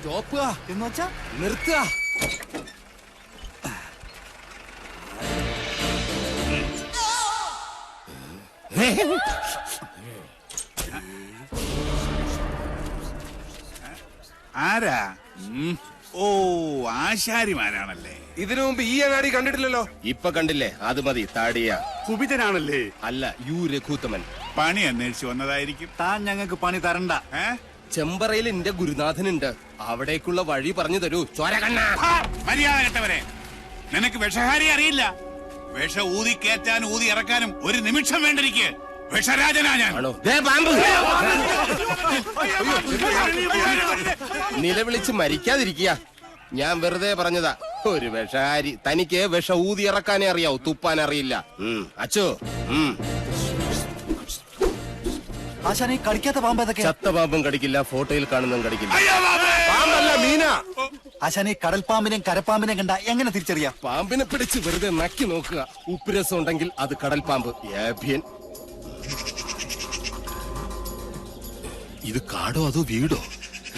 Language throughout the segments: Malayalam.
സ്റ്റോപ്പ് എന്ന് വെച്ചാ നിർത്തുക. ആരാ? ഓ, ആശാരിമാരാണല്ലേ. ഇതിനു മുമ്പ് ഈ അങ്ങാടി കണ്ടിട്ടില്ലല്ലോ. ഇപ്പൊ കണ്ടില്ലേ? അത് മതി. താടിയ കുപിതനാണല്ലേ? അല്ല, യു രഘൂത്തമൻ. പണി അന്വേഷിച്ചു വന്നതായിരിക്കും. താൻ ഞങ്ങൾക്ക് പണി തരണ്ട. ചെമ്പറയിൽ എന്റെ ഗുരുനാഥനുണ്ട്. അവിടേക്കുള്ള വഴി പറഞ്ഞു തരൂ. ചോരകണ്ണ മര്യാദ കെട്ടവരെ, നിനക്ക് വിഷഹാരി അറിയില്ല. വിഷ ഊതി കയറ്റാനും ഊതി ഇറക്കാനും ഒരു നിമിഷം വേണ്ടിരിക്കെ. വിഷരാജനാ ഞാൻ. നിലവിളിച്ച് മരിക്കാതിരിക്കുക. ഞാൻ വെറുതെ പറഞ്ഞതാ. ഒരു വിഷഹാരി. തനിക്ക് വിഷ ഊതി ഇറക്കാനേ അറിയാവൂ, തുപ്പാൻ അറിയില്ല. അച്ചോ, ആശാനെ കടിക്കാത്ത പാമ്പ് ഏതൊക്കെ? ചത്ത പാമ്പും കടിക്കില്ല, ഫോട്ടോയിൽ കാണുന്നതും കടിക്കില്ല. പാമ്പല്ല, മീന. ആശാനെ കടൽ പാമ്പിനെയും കരപ്പാമ്പിനെയും കണ്ട എങ്ങനെ തിരിച്ചറിയാം? പാമ്പിനെ പിടിച്ച് വെറുതെ നക്കി നോക്കുക. ഉപ്പുരസം ഉണ്ടെങ്കിൽ അത് കടൽ പാമ്പ്. ഏഭ്യൻ. ഇത് കാടോ അതോ വീടോ?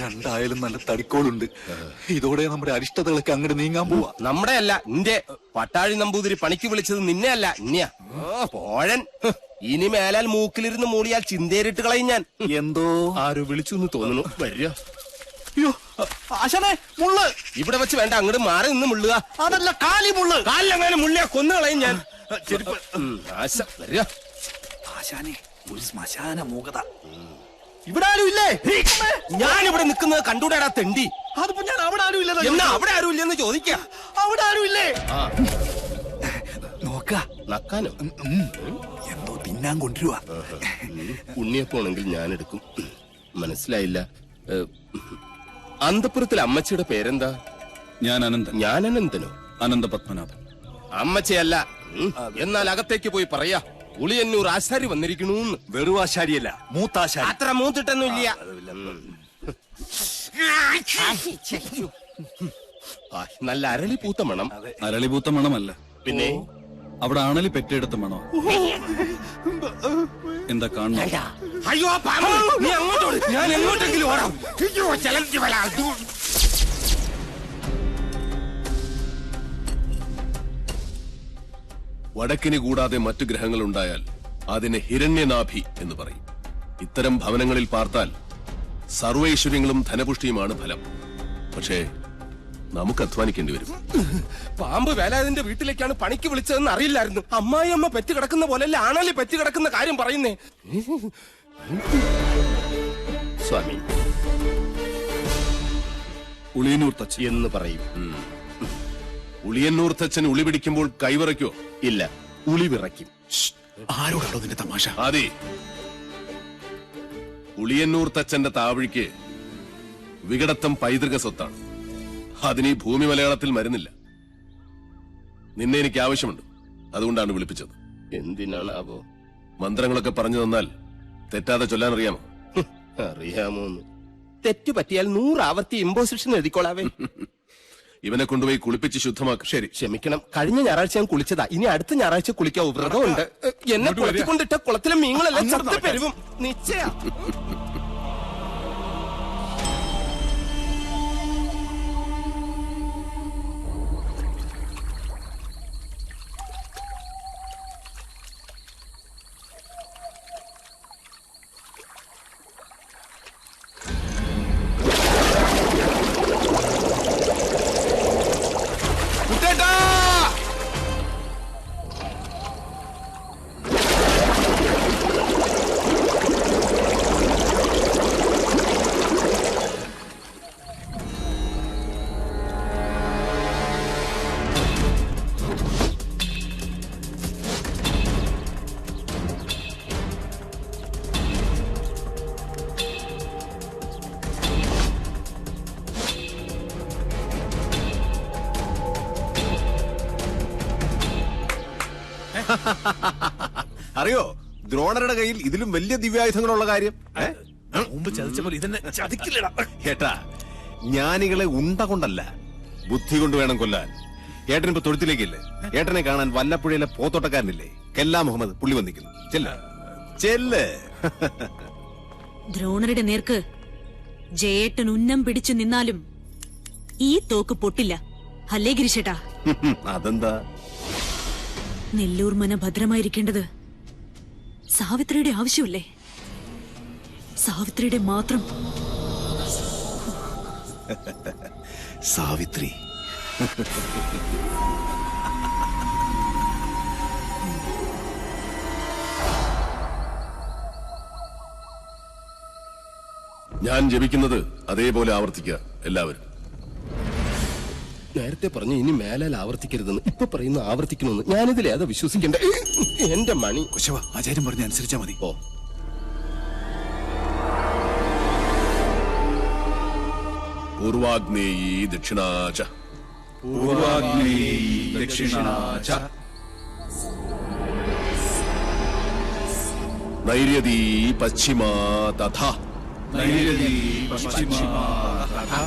രണ്ടായാലും നല്ല തടിക്കോളുണ്ട്. ഇതോടെ നമ്മുടെ അരിഷ്ടതകളൊക്കെ അങ്ങോട്ട് നീങ്ങാൻ പോവാ. നമ്മുടെ അല്ല, നിന്റെ. പട്ടാഴി നമ്പൂതിരി പണിക്ക് വിളിച്ചത് നിന്നെ അല്ല, ഇന്നെയാ. പോഴൻ. ഇനി മേലാൽ മൂക്കിലിരുന്ന് മൂളിയാൽ ചിന്തേരിട്ട് കളയും ഞാൻ. എന്തോ ആരോ വിളിച്ചു എന്ന് തോന്നുന്നു. വരിക. അയ്യോ ആശാനെ, മുള്ള് ഇവിടെ വെച്ച് വേണ്ട, അങ്ങോട്ട് മാറി നിന്ന് മുള്ളുക. അതല്ല, കാലി മുള്ള്. കാലിലെങ്ങനെ മുള്ളിയാ കൊന്നു കളയും ഞാൻ. ആശ വരിക. ആശാനെ, ഒരു ശ്മശാന മൂകത. ഇവിടെ ആരും ഇല്ലേ? ഞാനിവിടെ നിൽക്കുന്നത് കണ്ടൂടാ തെണ്ടി. അതിപ്പോ ഞാൻ അവിടെ ആരും ഇല്ല. എന്നാ അവിടെ ആരും ഇല്ലെന്ന് ചോദിക്കാം. അവിടെ ആരും ഇല്ലേ? നോക്ക നക്കാനോ? എന്തോ തിന്നാൻ കൊണ്ടുവരുവാ. ഉണ്ണിയപ്പോണെങ്കിൽ ഞാൻ എടുക്കും. മനസ്സിലായില്ല. അന്തപുരത്തിലെ അമ്മച്ചിയുടെ പേരെന്താ? ഞാൻ അനന്തൻ. ഞാൻ അനന്തനോ? അനന്ത പത്മനാഭൻ. അമ്മച്ചയല്ല. എന്നാൽ അകത്തേക്ക് പോയി പറയാ, ഉളിയന്നൂർ ആശാരി വന്നിരിക്കണൂന്ന്. വെറും ആശാരിയല്ല, മൂത്താശാരി. അത്ര മൂത്തിട്ടൊന്നും ഇല്ല. നല്ല അരളി പൂത്ത മണം. അരളിപൂത്ത മണമല്ല, പിന്നെ അവിടെ ആണലി പെറ്റെടുത്ത മണോ. എന്താ കാണുന്നു? അയ്യോ പാമ്പ്, നീ അങ്ങോട്ടോട്, ഞാൻ എങ്ങോട്ടെങ്കിലും ഓടാം. വടക്കിന് കൂടാതെ മറ്റു ഗ്രഹങ്ങളുണ്ടായാൽ അതിനെ ഹിരണ്യനാഭി എന്ന് പറയും. ഇത്തരം ഭവനങ്ങളിൽ പാർത്താൽ സർവൈശ്വര്യങ്ങളും ധനപുഷ്ടിയുമാണ് ഫലം. പക്ഷേ നമുക്ക് അധ്വാനിക്കേണ്ടി വരും. പാമ്പ് വേലാതിന്റെ വീട്ടിലേക്കാണ് പണിക്ക് വിളിച്ചതെന്ന് അറിയില്ലായിരുന്നു. അമ്മായി അമ്മ പെറ്റ് കിടക്കുന്ന പോലെയല്ല ആണലി പെറ്റ് കിടക്കുന്ന കാര്യം പറയുന്നേ. സ്വാമി ഉളിയന്നൂർ തച്ചൻ എന്ന് പറയും. ഉളിയന്നൂർ തച്ചൻ ഉളി പിടിക്കുമ്പോൾ കൈവിറയ്ക്കോ? ഇല്ല, ഉളി വിറയ്ക്കും. ആരോടാണോ നിന്റെ തമാശ? അതെ, ഉളിയന്നൂർ തച്ചന്റെ താവഴിക്ക് വികടത്തം പൈതൃക സ്വത്താണ്. അതിന് ഈ ഭൂമി മലയാളത്തിൽ മരുന്നില്ല. നിന്നെ എനിക്ക് ആവശ്യമുണ്ട്, അതുകൊണ്ടാണ് വിളിപ്പിച്ചത്. എന്തിനാണാവോ? മന്ത്രങ്ങളൊക്കെ പറഞ്ഞു തന്നാൽ തെറ്റാതെ ചൊല്ലാൻ അറിയാമോ? അറിയാമോന്ന്. തെറ്റു പറ്റിയാൽ 100 ആവർത്തി ഇമ്പോസിഷൻ എഴുതിക്കോളാവേ. ഇവനെ കൊണ്ടുപോയി കുളിപ്പിച്ച് ശുദ്ധമാക്കും. ശരി, ക്ഷമിക്കണം. കഴിഞ്ഞ ഞായറാഴ്ച ഞാൻ കുളിച്ചതാ. ഇനി അടുത്ത ഞായറാഴ്ച കുളിക്കാവൂ. വ്രതമുണ്ട്. എന്നെ കുളത്തിക്കൊണ്ടിട്ട കുളത്തിലെ മീങ്ങളെല്ലാം ചത്തു പെരുവും. നിശ്ചയ. അറിയോ ദ്രോണരുടെ കയ്യിൽ ഇതിലും വലിയ ദിവ്യായുധങ്ങളുള്ള കാര്യം? മുമ്പ് ചതിച്ചപ്പോൾ ഇതെന്നെ ചതിക്കില്ലടാ. ഏട്ടാ, ജ്ഞാനികളെ ഉണ്ട കൊണ്ടല്ല, ബുദ്ധി കൊണ്ട് വേണം കൊല്ലാൻ. ഏട്ടനിപ്പോ തൊഴുത്തിലേക്കില്ലേ? ഏട്ടനെ കാണാൻ വല്ലപ്പുഴയിലെ പോത്തോട്ടക്കാരനില്ലേ, കെല്ലാ മുഹമ്മദ്, പുള്ളി വന്നിരിക്കുന്നു. ചെല്ല്. ദ്രോണരുടെ നേർക്ക് ജയേട്ടൻ ഉന്നം പിടിച്ചു നിന്നാലും ഈ തോക്ക് പൊട്ടില്ല. അല്ലേ ഗിരിശേട്ടാ? അതെന്താ? നെല്ലൂർ മന ഭദ്രമായിരിക്കേണ്ടത് സാവിത്രിയുടെ ആവശ്യമല്ലേ? സാവിത്രിയുടെ മാത്രം. സാവിത്രി. ഞാൻ ജപിക്കുന്നത് അതേപോലെ ആവർത്തിക്കുക എല്ലാവരും. നേരത്തെ പറഞ്ഞു ഇനി മേലാൽ ആവർത്തിക്കരുതെന്ന്. ഇപ്പൊ പറയുന്നു ആവർത്തിക്കണമെന്ന്. ഞാനിതിൽ ഏതാ വിശ്വസിക്കണ്ടേ? എന്റെ മണി. കുശവ, ആചാര്യം പറഞ്ഞ അനുസരിച്ചാ മതി. ഓ, പൂർവാഗ്നേയീ ദക്ഷിണാച ദക്ഷിണാച നൈര്യതീ പശ്ചിമാ തഥാ നൈര്യതീ പശ്ചിമാ തഥാ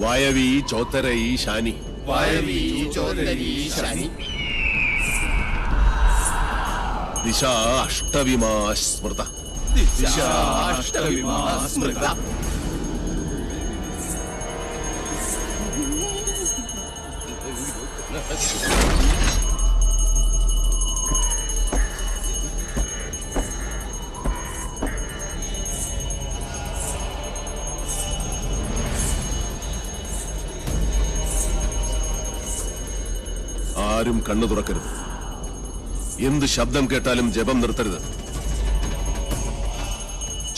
വായവീ ചോത്തരൈ ശാനി വായവീ ചോദരീ ശനി ദിശാ അഷ്ടവിമാ സ്മൃത ദിശാഷ്ടവിമാ സ്മൃത ആരും കണ്ണു തുറക്കരുത്. എന്ത് ശബ്ദം കേട്ടാലും ജപം നിർത്തരുത്.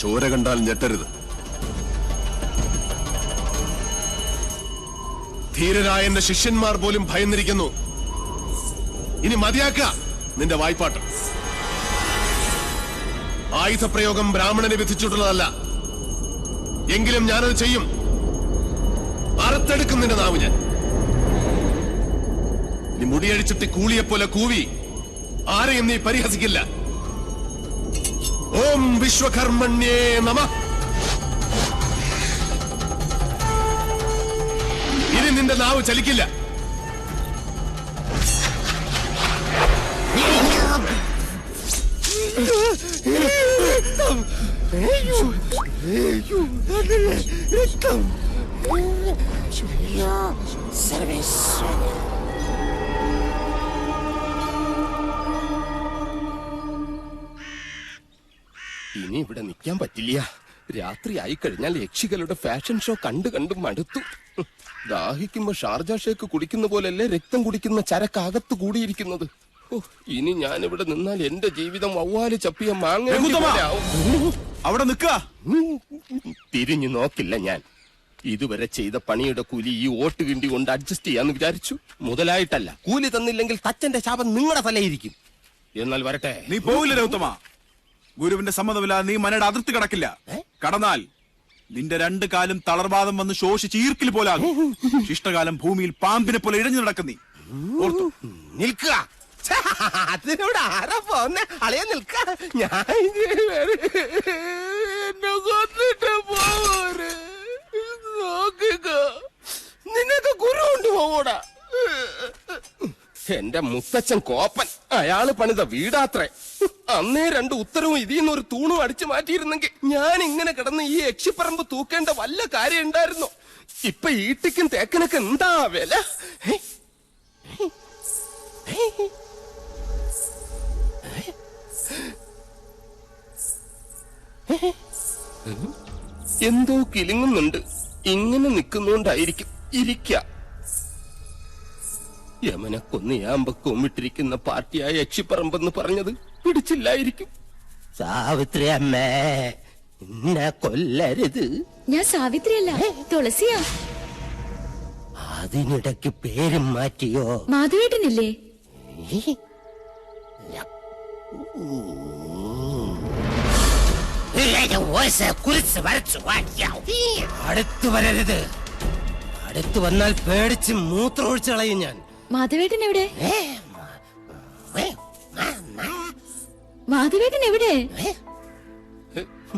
ചോര കണ്ടാൽ ഞെട്ടരുത്. ധീരരായ എന്റെ ശിഷ്യന്മാർ പോലും ഭയന്നിരിക്കുന്നു. ഇനി മതിയാക്ക നിന്റെ വായ്പാട്ട്. ആയുധപ്രയോഗം ബ്രാഹ്മണനെ വിധിച്ചിട്ടുള്ളതല്ല. എങ്കിലും ഞാനത് ചെയ്യും. അറുത്തെടുക്കും നിന്റെ നാവ് ഞാൻ. നീ മുടിയഴിച്ചിട്ട് കൂളിയെപ്പോലെ കൂവി ആരെയും നീ പരിഹസിക്കില്ല. ഓം വിശ്വകർമ്മണ്യേ നമഃ. ഇനി നിന്റെ നാവ് ചലിക്കില്ല. ഇനി ഇവിടെ നിൽക്കാൻ പറ്റില്ല. രാത്രി ആയി കഴിഞ്ഞാൽ യക്ഷികളുടെ ഫാഷൻ ഷോ കണ്ടു കണ്ടു മടുത്തു. ദാഹിക്കുമ്പോ ഷാർജ ഷേക്ക് കുടിക്കുന്ന പോലല്ലേ രക്തം കുടിക്കുന്ന ചരക്കകത്ത് കൂടിയിരിക്കുന്നത്. ഇനി ഞാൻ ഇവിടെ നിന്നാൽ എന്റെ ജീവിതം വവ്വാല് ചപ്പിയ മാങ്ങ. അവിടെ നിക്ക. തിരിഞ്ഞു നോക്കില്ല ഞാൻ. ഇതുവരെ ചെയ്ത പണിയുടെ കൂലി ഈ ഓട്ട് കിണ്ടി കൊണ്ട് അഡ്ജസ്റ്റ് ചെയ്യാന്ന് വിചാരിച്ചു. മുതലായിട്ടല്ല. കൂലി തന്നില്ലെങ്കിൽ തച്ചന്റെ ശാപം നിങ്ങളുടെ തലയിരിക്കും. എന്നാൽ വരട്ടെ. നീ പോവില്ല രൗത്തമ. ഗുരുവിന്റെ സമ്മതമില്ലാതെ നീ മനയുടെ അതിർത്തി കടക്കില്ല. കടന്നാൽ നിന്റെ രണ്ടു കാലും തളർവാദം വന്ന് ശോഷിച്ച് ഈർക്കിൽ പോലാകും. ശിഷ്ടകാലം ഭൂമിയിൽ പാമ്പിനെ പോലെ ഇഴഞ്ഞു നടക്കുന്നീ. ഓർത്തു നിൽക്കുക. അതിനോട് ആരാ പോന്നെ? അളയാ നിൽക്ക. ഞാൻ എന്നെ കൊന്നിട്ട് പോരെ. നോക്കുക, നിനക്ക് ഗുരു കൊണ്ട് പോകൂടാ. എന്റെ മുത്തച്ഛൻ കോപ്പൻ. അയാള് പണിത വീടാത്രേ. അന്നേ രണ്ട് ഉത്തരവും ഇതിന്ന് ഒരു തൂണും അടിച്ചു മാറ്റിയിരുന്നെങ്കിൽ ഞാൻ ഇങ്ങനെ കിടന്ന് ഈ യക്ഷിപ്പറമ്പ് തൂക്കേണ്ട വല്ല കാര്യം ഉണ്ടായിരുന്നു. ഇപ്പൊ ഈട്ടിക്കും തേക്കനൊക്കെ എന്താ വില? എന്തോ കിലുങ്ങുന്നുണ്ട്. ഇങ്ങനെ നിൽക്കുന്നോണ്ടായിരിക്കും. ഇരിക്ക. യമനെ കൊന്നിയാമ്പ കൊമ്മിട്ടിരിക്കുന്ന പാർട്ടിയായ യക്ഷിപ്പറമ്പെന്ന് പറഞ്ഞത് പിടിച്ചില്ലായിരിക്കും. സാവിത്രി അമ്മേ, എന്നെ കൊല്ലരുത്. ഞാൻ സാവിത്രിയല്ല, തുളസിയാ. അതിനിടയ്ക്ക് പേരും മാറ്റിയോ? മാധവേട്ടനില്ലേ? അടുത്തു വരരുത്. അടുത്തു വന്നാൽ പേടിച്ച് മൂത്രമൊഴിച്ചു കളയും ഞാൻ. മാധവേട്ടൻ എവിടെ? മാധവേട്ടൻ എവിടെ?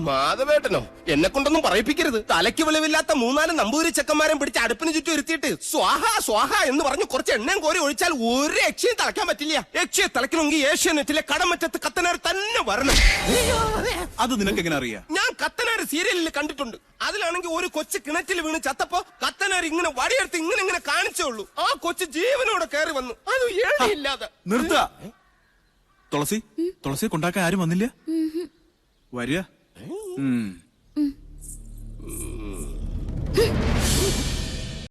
മാധവേട്ടനോ? എന്നെ കൊണ്ടൊന്നും പറയിപ്പിക്കരുത്. തലയ്ക്ക് വെളിവില്ലാത്ത 3-4 നമ്പൂരി ചെക്കന്മാരെ പിടിച്ച് അടുപ്പിന് ചുറ്റും ഇരുത്തിയിട്ട് സ്വാഹ സ്വാഹ എന്ന് പറഞ്ഞു കുറച്ച് എണ്ണയും കോരി ഒഴിച്ചാൽ ഒരു യക്ഷിയും തളയ്ക്കാൻ പറ്റില്ല. യക്ഷിയെ തളയ്ക്കണമെങ്കിൽ ഏഷ്യാനെറ്റിലെ കടമറ്റത്ത് കത്തനാർ തന്നെ വരണം. അത് നിനക്ക് എങ്ങനെ അറിയാം? ഞാൻ കത്തനാര് സീരിയലിൽ കണ്ടിട്ടുണ്ട്. അതിലാണെങ്കിൽ ഒരു കൊച്ചു കിണറ്റിൽ വീണ് ചത്തപ്പോ കത്തനാർ ഇങ്ങനെ വടിയെടുത്ത് ഇങ്ങനെ കാണിച്ചേ ഉള്ളൂ. ആ കൊച്ചു ജീവനോടെ കയറി വന്നു, അത് ഏഴില്ലാതെ. നിർത്ത. തുളസിയെ കൊണ്ടാക്കാൻ ആരും വന്നില്ല. വരിക.